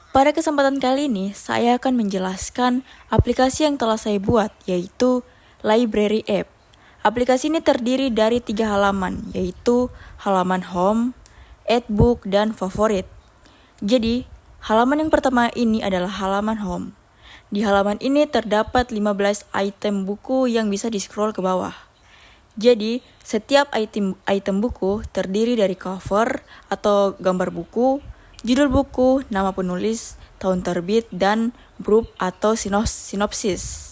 Pada kesempatan kali ini, saya akan menjelaskan aplikasi yang telah saya buat, yaitu Library App. Aplikasi ini terdiri dari 3 halaman, yaitu halaman Home, Add Book, dan Favorit. Jadi, halaman yang pertama ini adalah halaman Home. Di halaman ini terdapat 15 item buku yang bisa di-scroll ke bawah. Jadi, setiap item buku terdiri dari cover atau gambar buku, judul buku, nama penulis, tahun terbit, dan blurbs atau sinopsis.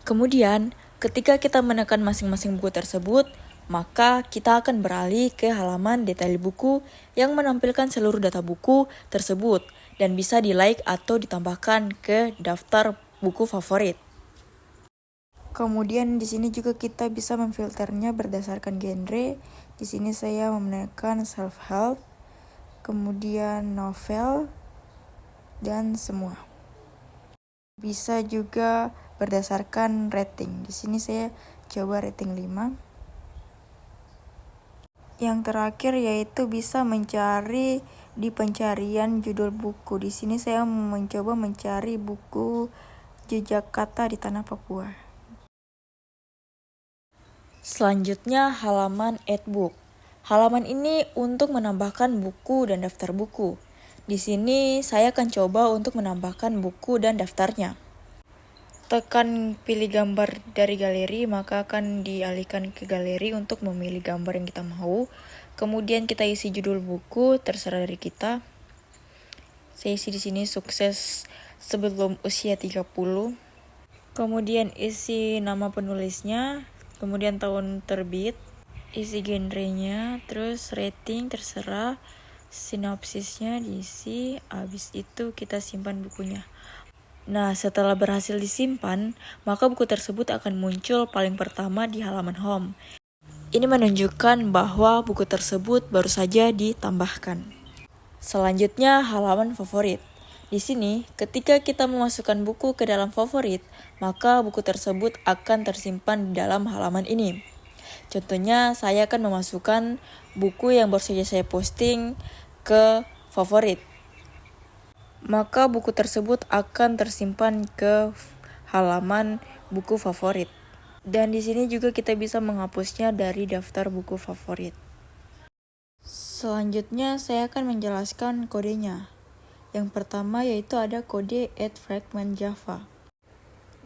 Kemudian, ketika kita menekan masing-masing buku tersebut, maka kita akan beralih ke halaman detail buku yang menampilkan seluruh data buku tersebut dan bisa di-like atau ditambahkan ke daftar buku favorit. Kemudian di sini juga kita bisa memfilternya berdasarkan genre. Di sini saya menekan self-help, kemudian novel, dan semua. Bisa juga berdasarkan rating. Di sini saya coba rating 5. Yang terakhir yaitu bisa mencari di pencarian judul buku. Di sini saya mencoba mencari buku Jejak Kata di Tanah Papua. Selanjutnya halaman Add Book. Halaman ini untuk menambahkan buku dan daftar buku. Di sini saya akan coba untuk menambahkan buku dan daftarnya. Tekan pilih gambar dari galeri, maka akan dialihkan ke galeri untuk memilih gambar yang kita mau. Kemudian kita isi judul buku, terserah dari kita. Saya isi di sini sukses sebelum usia 30. Kemudian isi nama penulisnya, kemudian tahun terbit, isi genrenya, terus rating terserah, sinopsisnya diisi, habis itu kita simpan bukunya. Nah, setelah berhasil disimpan, maka buku tersebut akan muncul paling pertama di halaman home. Ini menunjukkan bahwa buku tersebut baru saja ditambahkan. Selanjutnya, halaman favorit. Di sini, ketika kita memasukkan buku ke dalam favorit, maka buku tersebut akan tersimpan di dalam halaman ini. Contohnya, saya akan memasukkan buku yang baru saja saya posting ke favorit. Maka buku tersebut akan tersimpan ke halaman buku favorit. Dan di sini juga kita bisa menghapusnya dari daftar buku favorit. Selanjutnya saya akan menjelaskan kodenya. Yang pertama yaitu ada kode add fragment Java.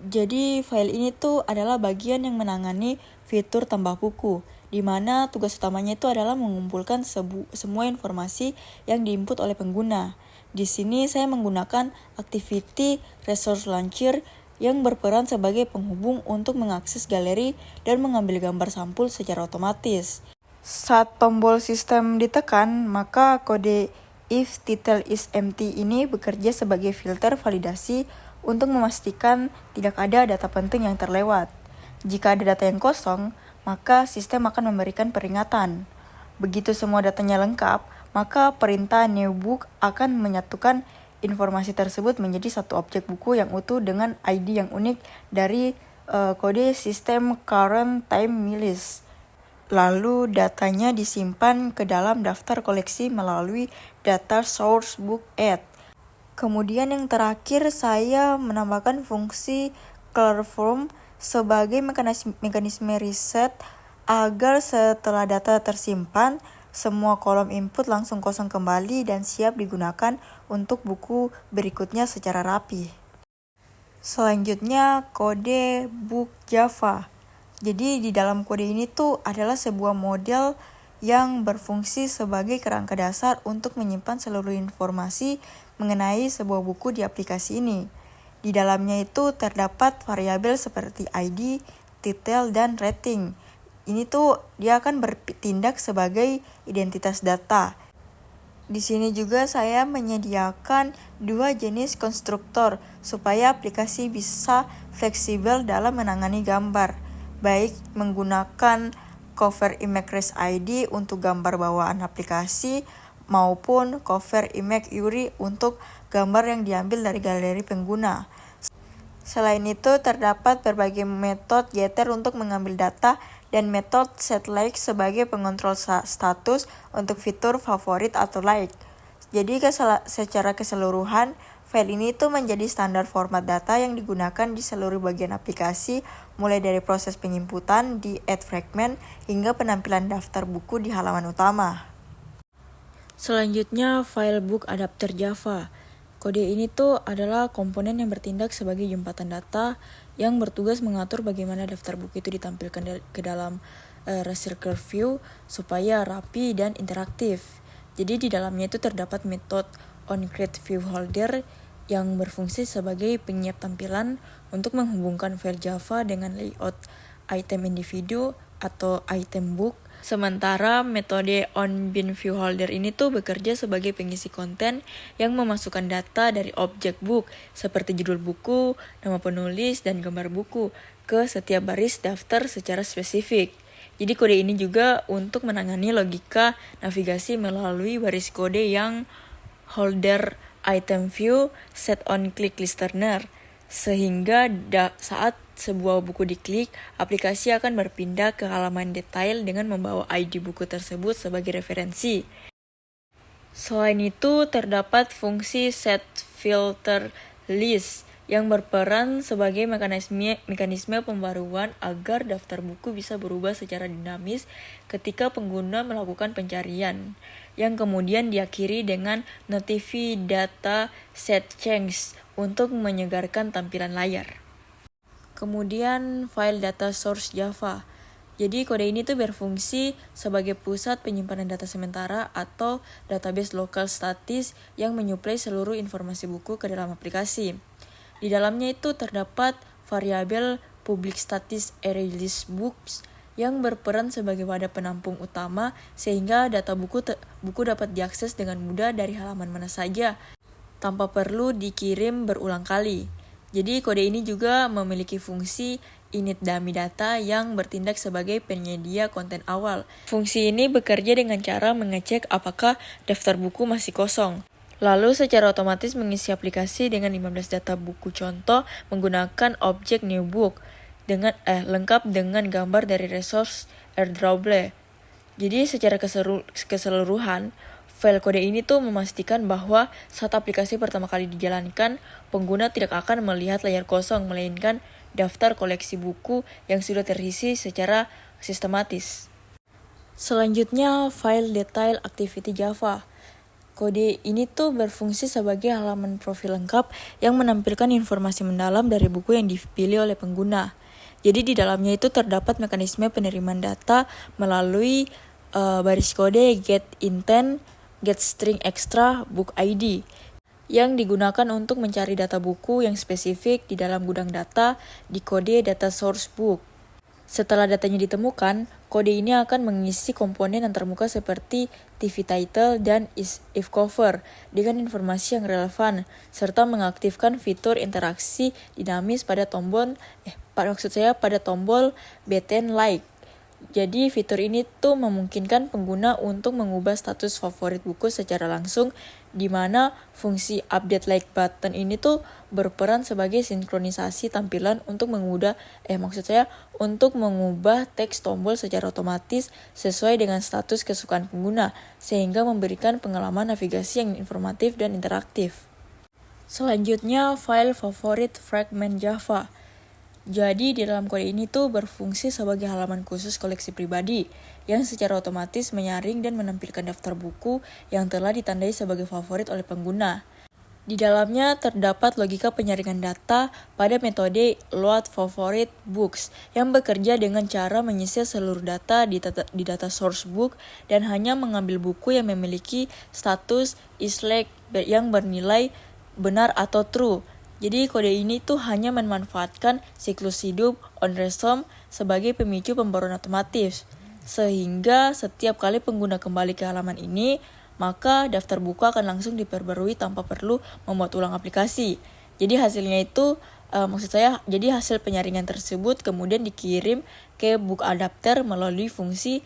Jadi file ini tuh adalah bagian yang menangani fitur tambah buku, di mana tugas utamanya itu adalah mengumpulkan semua informasi yang diinput oleh pengguna. Di sini saya menggunakan Activity Resource Launcher yang berperan sebagai penghubung untuk mengakses galeri dan mengambil gambar sampul secara otomatis. Saat tombol sistem ditekan, maka kode if title is empty ini bekerja sebagai filter validasi untuk memastikan tidak ada data penting yang terlewat. Jika ada data yang kosong, maka sistem akan memberikan peringatan. Begitu semua datanya lengkap, maka perintah new book akan menyatukan informasi tersebut menjadi satu objek buku yang utuh dengan ID yang unik dari kode sistem current time list. Lalu datanya disimpan ke dalam daftar koleksi melalui data source book add. Kemudian yang terakhir saya menambahkan fungsi color form sebagai mekanisme reset agar setelah data tersimpan, semua kolom input langsung kosong kembali dan siap digunakan untuk buku berikutnya secara rapi. Selanjutnya kode book Java. Jadi di dalam kode ini tuh adalah sebuah model yang berfungsi sebagai kerangka dasar untuk menyimpan seluruh informasi mengenai sebuah buku di aplikasi ini. Di dalamnya itu terdapat variabel seperti ID, titel, dan rating. Ini tuh dia akan bertindak sebagai identitas data. Di sini juga saya menyediakan 2 jenis konstruktor supaya aplikasi bisa fleksibel dalam menangani gambar, baik menggunakan cover image ID untuk gambar bawaan aplikasi maupun cover image URI untuk gambar yang diambil dari galeri pengguna. Selain itu, terdapat berbagai metode getter untuk mengambil data dan metode setLike sebagai pengontrol status untuk fitur favorit atau like. Jadi secara keseluruhan, file ini tuh menjadi standar format data yang digunakan di seluruh bagian aplikasi, mulai dari proses penginputan di add fragment hingga penampilan daftar buku di halaman utama. Selanjutnya, file book adapter Java. Kode ini tuh adalah komponen yang bertindak sebagai jembatan data yang bertugas mengatur bagaimana daftar buku itu ditampilkan ke dalam recircular view supaya rapi dan interaktif. Jadi di dalamnya itu terdapat metode onCreateViewHolder yang berfungsi sebagai penyiap tampilan untuk menghubungkan file Java dengan layout item individu atau item book. Sementara metode onBinViewHolder ini tuh bekerja sebagai pengisi konten yang memasukkan data dari objek book seperti judul buku, nama penulis, dan gambar buku ke setiap baris daftar secara spesifik. Jadi kode ini juga untuk menangani logika navigasi melalui baris kode yang holder item view set on click listener, sehingga saat sebuah buku diklik, aplikasi akan berpindah ke halaman detail dengan membawa ID buku tersebut sebagai referensi. Selain itu, terdapat fungsi set filter list yang berperan sebagai mekanisme pembaruan agar daftar buku bisa berubah secara dinamis ketika pengguna melakukan pencarian, yang kemudian diakhiri dengan notify data set change untuk menyegarkan tampilan layar. Kemudian file data source Java. Jadi kode ini tuh berfungsi sebagai pusat penyimpanan data sementara atau database lokal statis yang menyuplai seluruh informasi buku ke dalam aplikasi. Di dalamnya itu terdapat variabel public status array list books yang berperan sebagai wadah penampung utama sehingga data buku dapat diakses dengan mudah dari halaman mana saja tanpa perlu dikirim berulang kali. Jadi kode ini juga memiliki fungsi init dummy data yang bertindak sebagai penyedia konten awal. Fungsi ini bekerja dengan cara mengecek apakah daftar buku masih kosong. Lalu secara otomatis mengisi aplikasi dengan 15 data buku contoh menggunakan objek new book lengkap dengan gambar dari resource AirDrawable. Jadi secara keseluruhan, file kode ini tuh memastikan bahwa saat aplikasi pertama kali dijalankan, pengguna tidak akan melihat layar kosong, melainkan daftar koleksi buku yang sudah terisi secara sistematis. Selanjutnya, file detail activity Java. Kode ini tuh berfungsi sebagai halaman profil lengkap yang menampilkan informasi mendalam dari buku yang dipilih oleh pengguna. Jadi di dalamnya itu terdapat mekanisme penerimaan data melalui baris kode getIntent, getStringExtra, book ID yang digunakan untuk mencari data buku yang spesifik di dalam gudang data di kode data source book. Setelah datanya ditemukan, kode ini akan mengisi komponen antarmuka seperti TV title dan if cover dengan informasi yang relevan, serta mengaktifkan fitur interaksi dinamis pada tombol button like. Jadi fitur ini tuh memungkinkan pengguna untuk mengubah status favorit buku secara langsung, di mana fungsi update like button ini tuh berperan sebagai sinkronisasi tampilan untuk mengubah teks tombol secara otomatis sesuai dengan status kesukaan pengguna, sehingga memberikan pengalaman navigasi yang informatif dan interaktif. Selanjutnya, file favorit fragment Java. Jadi di dalam kode ini tuh berfungsi sebagai halaman khusus koleksi pribadi yang secara otomatis menyaring dan menampilkan daftar buku yang telah ditandai sebagai favorit oleh pengguna. Di dalamnya terdapat logika penyaringan data pada metode load favorite books yang bekerja dengan cara menyisir seluruh data di data source book dan hanya mengambil buku yang memiliki status isLike yang bernilai benar atau true. Jadi kode ini tuh hanya memanfaatkan siklus hidup onResome sebagai pemicu pembaruan otomatis. Sehingga setiap kali pengguna kembali ke halaman ini, maka daftar buku akan langsung diperbarui tanpa perlu membuat ulang aplikasi. Jadi hasilnya itu, jadi hasil penyaringan tersebut kemudian dikirim ke book adapter melalui fungsi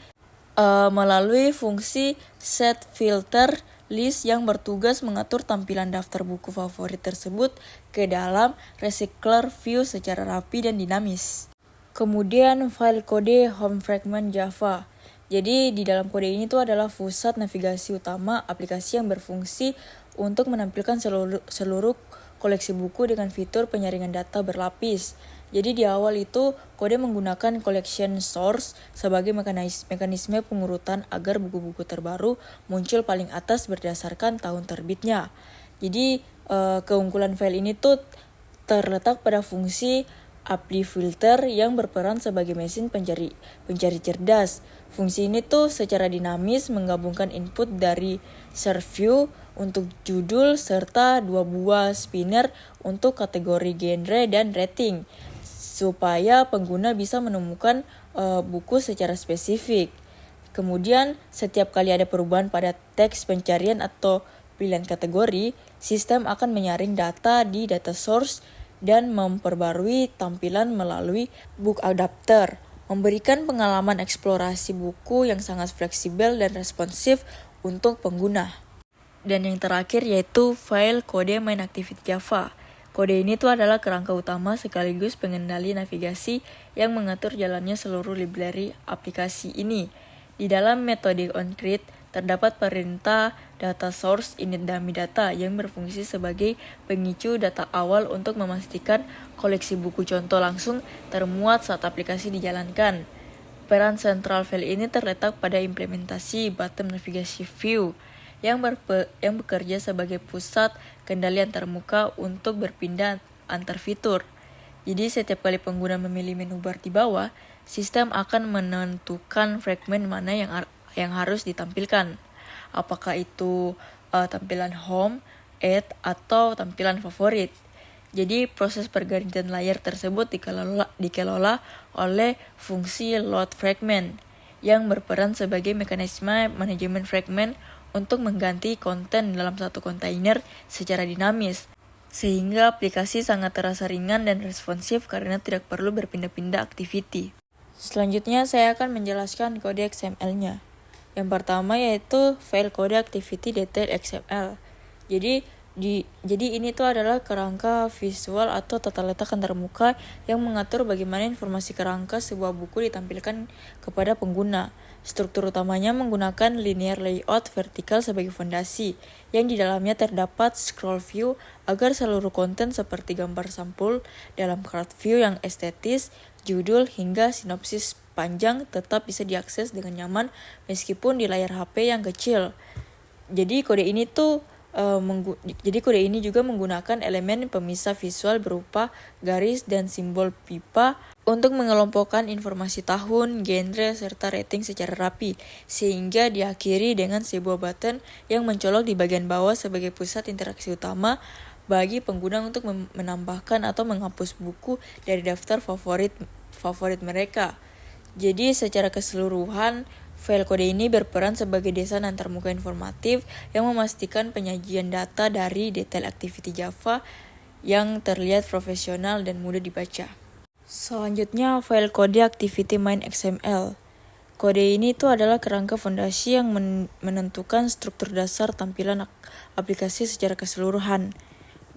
set filter list yang bertugas mengatur tampilan daftar buku favorit tersebut ke dalam recircular view secara rapi dan dinamis. Kemudian file kode home fragment Java. Jadi di dalam kode ini tuh adalah pusat navigasi utama aplikasi yang berfungsi untuk menampilkan seluruh koleksi buku dengan fitur penyaringan data berlapis. Jadi di awal itu kode menggunakan collection source sebagai mekanisme pengurutan agar buku-buku terbaru muncul paling atas berdasarkan tahun terbitnya. Jadi keunggulan file ini tuh terletak pada fungsi API filter yang berperan sebagai mesin pencari cerdas. Fungsi ini tuh secara dinamis menggabungkan input dari search view untuk judul serta 2 buah spinner untuk kategori genre dan rating supaya pengguna bisa menemukan buku secara spesifik. Kemudian setiap kali ada perubahan pada teks pencarian atau pilihan kategori, sistem akan menyaring data di data source dan memperbarui tampilan melalui book adapter, memberikan pengalaman eksplorasi buku yang sangat fleksibel dan responsif untuk pengguna. Dan yang terakhir yaitu file kode main activity Java. Kode ini tuh adalah kerangka utama sekaligus pengendali navigasi yang mengatur jalannya seluruh library aplikasi ini. Di dalam metode onCreate terdapat perintah data source init dummy data yang berfungsi sebagai pengicu data awal untuk memastikan koleksi buku contoh langsung termuat saat aplikasi dijalankan. Peran sentral file ini terletak pada implementasi bottom navigasi view yang bekerja sebagai pusat kendali antarmuka untuk berpindah antar fitur. Jadi setiap kali pengguna memilih menu bar di bawah, sistem akan menentukan fragmen mana yang harus ditampilkan. Apakah itu tampilan home, add, atau tampilan favorit. Jadi proses pergantian layar tersebut dikelola oleh fungsi load fragment yang berperan sebagai mekanisme manajemen fragment untuk mengganti konten dalam satu kontainer secara dinamis, sehingga aplikasi sangat terasa ringan dan responsif karena tidak perlu berpindah-pindah activity. Selanjutnya saya akan menjelaskan kode XML-nya. Yang pertama yaitu file kode activity detail XML. Jadi ini tuh adalah kerangka visual atau tata letak antarmuka yang mengatur bagaimana informasi kerangka sebuah buku ditampilkan kepada pengguna. Struktur utamanya menggunakan linear layout vertikal sebagai fondasi, yang di dalamnya terdapat scroll view agar seluruh konten seperti gambar sampul dalam chart view yang estetis, judul hingga sinopsis panjang tetap bisa diakses dengan nyaman meskipun di layar HP yang kecil. Jadi kode ini juga menggunakan elemen pemisah visual berupa garis dan simbol pipa untuk mengelompokkan informasi tahun, genre, serta rating secara rapi, sehingga diakhiri dengan sebuah button yang mencolok di bagian bawah sebagai pusat interaksi utama bagi pengguna untuk menambahkan atau menghapus buku dari daftar favorit mereka. Jadi secara keseluruhan, file kode ini berperan sebagai desain antarmuka informatif yang memastikan penyajian data dari detail activity Java yang terlihat profesional dan mudah dibaca. Selanjutnya, file kode activity main XML. Kode ini tuh adalah kerangka fondasi yang menentukan struktur dasar tampilan aplikasi secara keseluruhan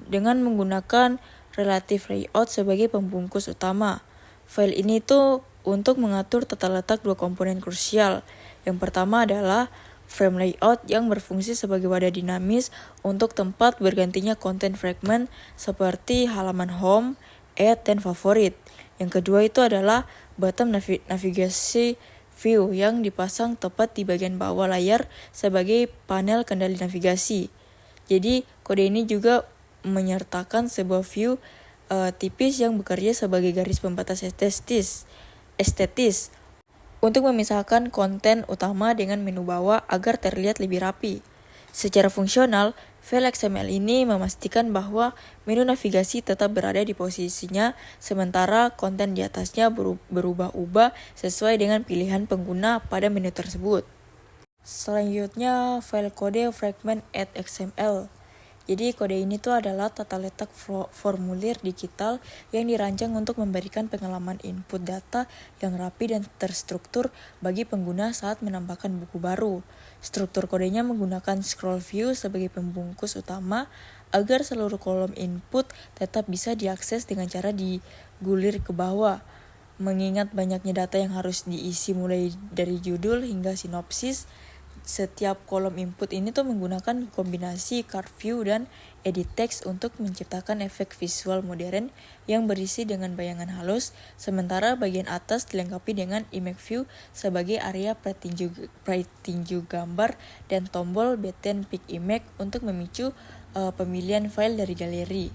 dengan menggunakan relative layout sebagai pembungkus utama. File ini tuh untuk mengatur tata letak dua komponen krusial. Yang pertama adalah frame layout yang berfungsi sebagai wadah dinamis untuk tempat bergantinya konten fragment seperti halaman home, add, dan favorit. Yang kedua itu adalah bottom navigasi view yang dipasang tepat di bagian bawah layar sebagai panel kendali navigasi. Jadi kode ini juga menyertakan sebuah view tipis yang bekerja sebagai garis pembatas estetis untuk memisahkan konten utama dengan menu bawah agar terlihat lebih rapi. Secara fungsional, file XML ini memastikan bahwa menu navigasi tetap berada di posisinya, sementara konten di atasnya berubah-ubah sesuai dengan pilihan pengguna pada menu tersebut. Selanjutnya, file kode fragment add XML. Jadi kode ini tuh adalah tata letak formulir digital yang dirancang untuk memberikan pengalaman input data yang rapi dan terstruktur bagi pengguna saat menambahkan buku baru. Struktur kodenya menggunakan scroll view sebagai pembungkus utama agar seluruh kolom input tetap bisa diakses dengan cara digulir ke bawah. Mengingat banyaknya data yang harus diisi mulai dari judul hingga sinopsis, setiap kolom input ini tuh menggunakan kombinasi card view dan edit text untuk menciptakan efek visual modern yang berisi dengan bayangan halus, sementara bagian atas dilengkapi dengan image view sebagai area pretinju gambar dan tombol button pick image untuk memicu pemilihan file dari galeri.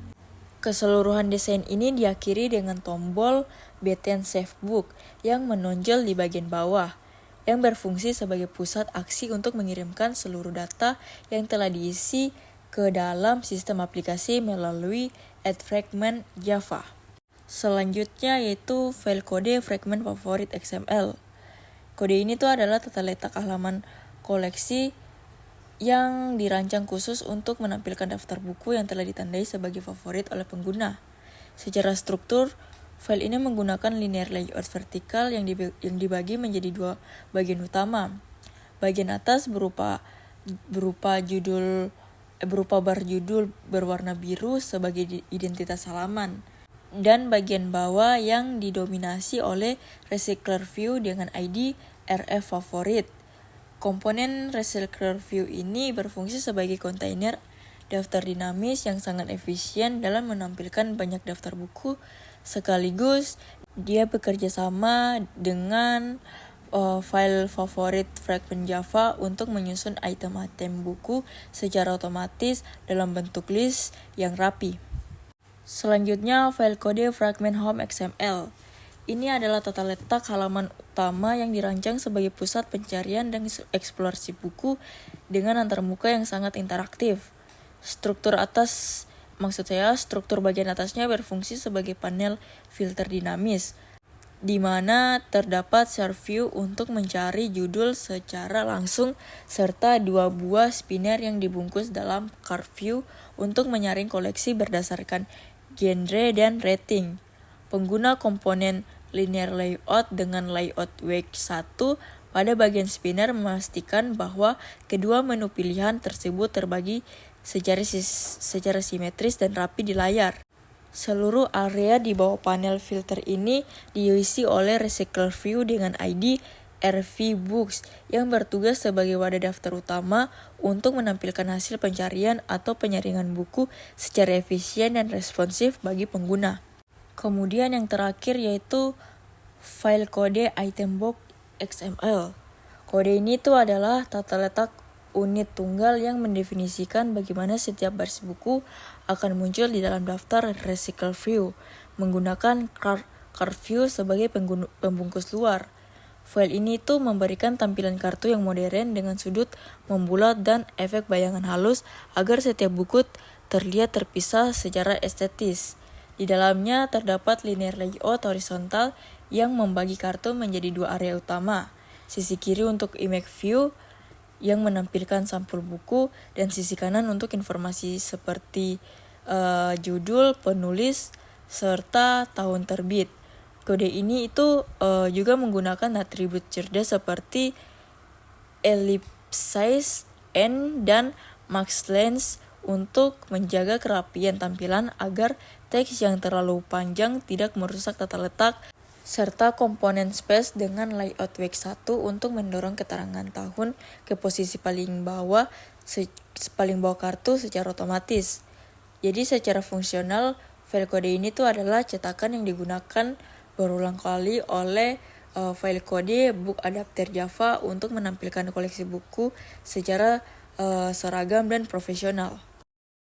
Keseluruhan desain ini diakhiri dengan tombol button Save Book yang menonjol di bagian bawah, yang berfungsi sebagai pusat aksi untuk mengirimkan seluruh data yang telah diisi ke dalam sistem aplikasi melalui add fragment Java. Selanjutnya yaitu file kode fragment favorit XML. Kode ini tuh adalah tata letak halaman koleksi yang dirancang khusus untuk menampilkan daftar buku yang telah ditandai sebagai favorit oleh pengguna. Secara struktur, file ini menggunakan linear layout vertikal yang dibagi menjadi dua bagian utama. Bagian atas berupa bar judul berwarna biru sebagai identitas halaman, dan bagian bawah yang didominasi oleh recycler view dengan ID RF favorit. Komponen recycler view ini berfungsi sebagai kontainer daftar dinamis yang sangat efisien dalam menampilkan banyak daftar buku sekaligus. Dia bekerja sama dengan file favorit fragment Java untuk menyusun item-item buku secara otomatis dalam bentuk list yang rapi. Selanjutnya, file kode fragment home XML. Ini adalah tata letak halaman utama yang dirancang sebagai pusat pencarian dan eksplorasi buku dengan antarmuka yang sangat interaktif. Struktur bagian atasnya berfungsi sebagai panel filter dinamis, di mana terdapat share view untuk mencari judul secara langsung, serta dua buah spinner yang dibungkus dalam card view untuk menyaring koleksi berdasarkan genre dan rating. Pengguna komponen linear layout dengan layout week 1 pada bagian spinner memastikan bahwa kedua menu pilihan tersebut terbagi secara simetris dan rapi di layar. Seluruh area di bawah panel filter ini diisi oleh recycler view dengan ID RV Books yang bertugas sebagai wadah daftar utama untuk menampilkan hasil pencarian atau penyaringan buku secara efisien dan responsif bagi pengguna. Kemudian yang terakhir yaitu file kode item box XML. Kode ini tuh adalah tata letak unit tunggal yang mendefinisikan bagaimana setiap baris buku akan muncul di dalam daftar recycle view menggunakan card view sebagai pembungkus luar. File ini tuh memberikan tampilan kartu yang modern dengan sudut membulat dan efek bayangan halus agar setiap buku terlihat terpisah secara estetis. Di dalamnya terdapat linear layout horizontal yang membagi kartu menjadi dua area utama. Sisi kiri untuk image view yang menampilkan sampul buku dan sisi kanan untuk informasi seperti judul, penulis, serta tahun terbit. Kode ini juga menggunakan atribut cerdas seperti ellipsis, N, dan max length untuk menjaga kerapian tampilan agar teks yang terlalu panjang tidak merusak tata letak, serta komponen space dengan layout week 1 untuk mendorong keterangan tahun ke posisi paling bawah kartu secara otomatis. Jadi secara fungsional, file kode ini tuh adalah cetakan yang digunakan berulang kali oleh file kode book adapter Java untuk menampilkan koleksi buku secara seragam dan profesional.